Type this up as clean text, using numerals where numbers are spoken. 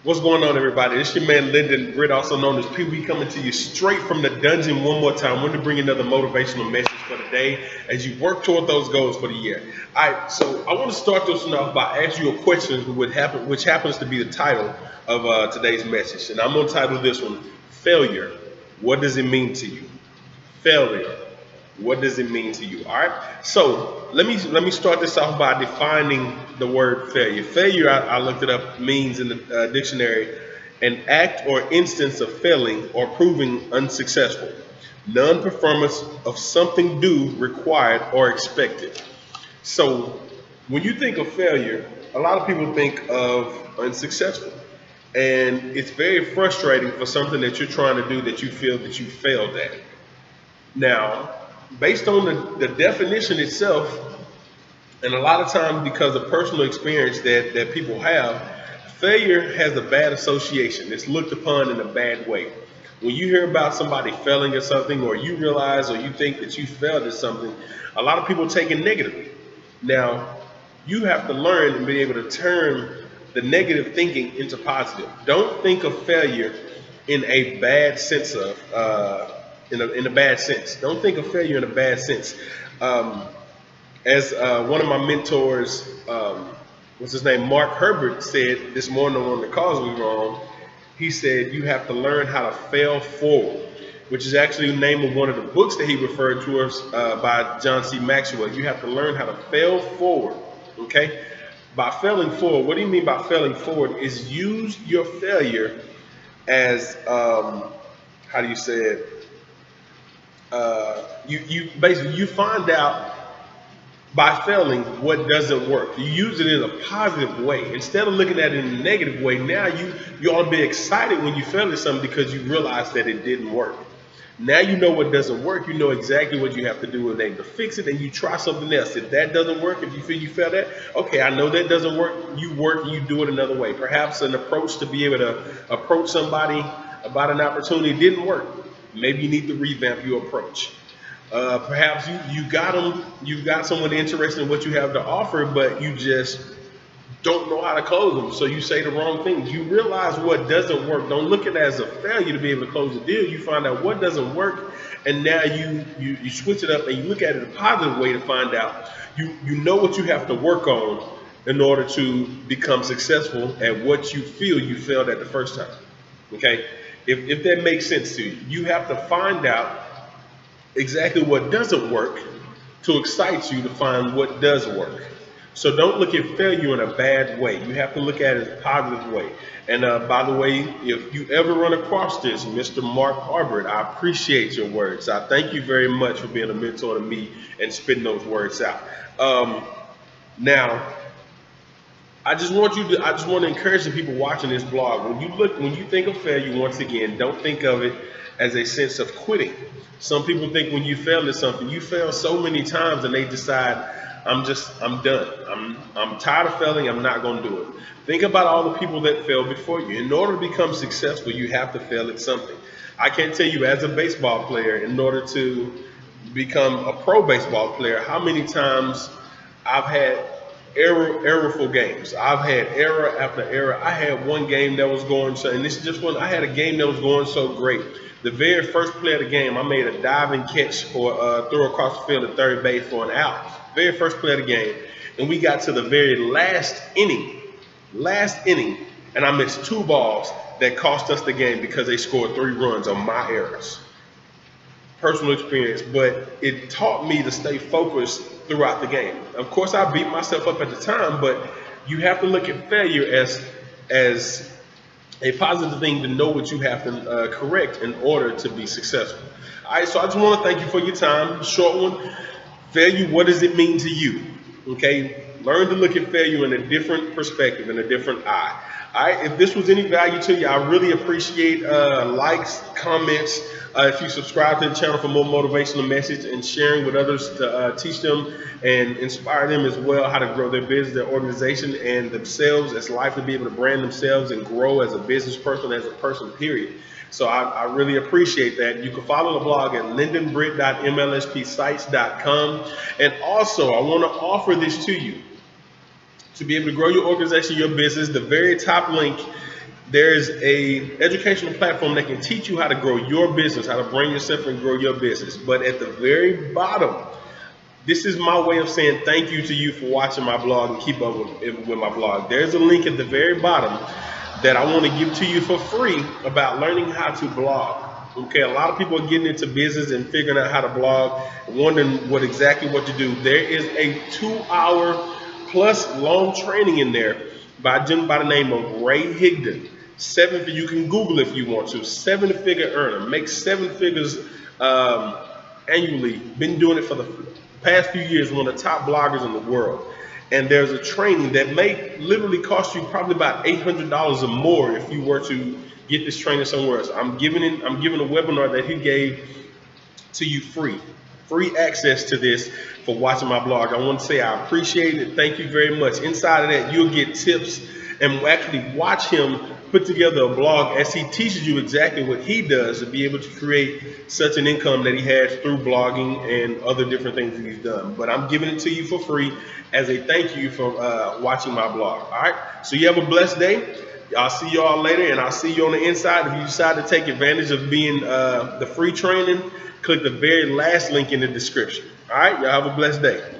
What's going on, everybody? It's your man Lyndon Britt, also known as PB, coming to you straight from the dungeon one more time. I want to bring another motivational message for the day as you work toward those goals for the year. All right, so I want to start this one off by asking you a question, which happens to be the title of today's message, and I'm going to title this one "Failure. What does it mean to you?" Failure. What does it mean to you? All right. So let me start this off by defining the word failure. Failure, I looked it up, means in the dictionary an act or instance of failing or proving unsuccessful, non-performance of something due, required, or expected. So when you think of failure, a lot of people think of unsuccessful. And it's very frustrating for something that you're trying to do that you feel that you failed at. Now, based on the definition itself, and a lot of times because of personal experience that people have, failure has a bad association. It's looked upon in a bad way. When you hear about somebody failing at something, or you realize or you think that you failed at something, a lot of people take it negatively. Now, you have to learn and be able to turn the negative thinking into positive. Don't think of failure in a bad sense of in a bad sense. Don't think of failure in a bad sense. As one of my mentors, what's his name, Mark Herbert, said this morning on the Cause We Were On, he said you have to learn how to fail forward, which is actually the name of one of the books that he referred to us by John C. Maxwell. You have to learn how to fail forward, okay? By failing forward, what do you mean by failing forward? Is use your failure as, how do you say it? You basically you find out by failing what doesn't work. You use it in a positive way instead of looking at it in a negative way. Now you ought to be excited when you fail at something because you realize that it didn't work. Now you know what doesn't work. You know exactly what you have to do in order to fix it, and you try something else. If that doesn't work, if you feel you failed at, okay, I know that doesn't work. You work and you do it another way. Perhaps an approach to be able to approach somebody about an opportunity didn't work. Maybe you need to revamp your approach. Perhaps you got someone interested in what you have to offer, but you just don't know how to close them. So you say the wrong things. You realize what doesn't work. Don't look at it as a failure to be able to close the deal. You find out what doesn't work, and now you switch it up and you look at it a positive way to find out you know what you have to work on in order to become successful at what you feel you failed at the first time. Okay? If that makes sense to you, you have to find out exactly what doesn't work to excite you to find what does work. So don't look at failure in a bad way. You have to look at it in a positive way. And by the way, if you ever run across this, Mr. Mark Harbert, I appreciate your words. I thank you very much for being a mentor to me and spitting those words out. Now, I just want to encourage the people watching this blog. When you think of failure, once again, don't think of it as a sense of quitting. Some people think when you fail at something, you fail so many times and they decide, I'm done. I'm tired of failing. I'm not going to do it. Think about all the people that failed before you. In order to become successful, you have to fail at something. I can't tell you as a baseball player, in order to become a pro baseball player, how many times I've had errorful games. I've had error after error. I had one game that was going so, and this is just one. I had a game that was going so great. The very first play of the game, I made a diving catch or throw across the field at third base for an out. Very first play of the game, and we got to the very last inning, and I missed two balls that cost us the game because they scored 3 runs on my errors. Personal experience, but it taught me to stay focused throughout the game. Of course, I beat myself up at the time, but you have to look at failure as a positive thing to know what you have to correct in order to be successful. All right, so I just want to thank you for your time. Short one. Failure, what does it mean to you? Okay, learn to look at failure in a different perspective, in a different eye. All right, if this was any value to you, I really appreciate likes, comments. If you subscribe to the channel for more motivational message and sharing with others to teach them and inspire them as well how to grow their business, their organization, and themselves as life, to be able to brand themselves and grow as a business person, as a person, period. So I really appreciate that. You can follow the blog at lyndonbritt.mlspsites.com. And also, I want to offer this to you. To be able to grow your organization, your business, the very top link there's a educational platform that can teach you how to grow your business, how to bring yourself and grow your business. But at the very bottom, this is my way of saying thank you to you for watching my blog and keep up with my blog. There's a link at the very bottom that I want to give to you for free about learning how to blog. Okay, a lot of people are getting into business and figuring out how to blog, wondering what to do. There is a 2-hour plus long training in there by a gentleman by the name of Ray Higdon. You can Google if you want to. 7-figure earner, makes 7 figures annually. Been doing it for the past few years. One of the top bloggers in the world. And there's a training that may literally cost you probably about $800 or more if you were to get this training somewhere else. I'm giving a webinar that he gave to you free access to this for watching my blog. I want to say I appreciate it. Thank you very much. Inside of that, you'll get tips and actually watch him put together a blog as he teaches you exactly what he does to be able to create such an income that he has through blogging and other different things that he's done. But I'm giving it to you for free as a thank you for watching my blog. All right, so you have a blessed day. I'll see you all later, and I'll see you on the inside. If you decide to take advantage of being the free training, click the very last link in the description. All right, y'all have a blessed day.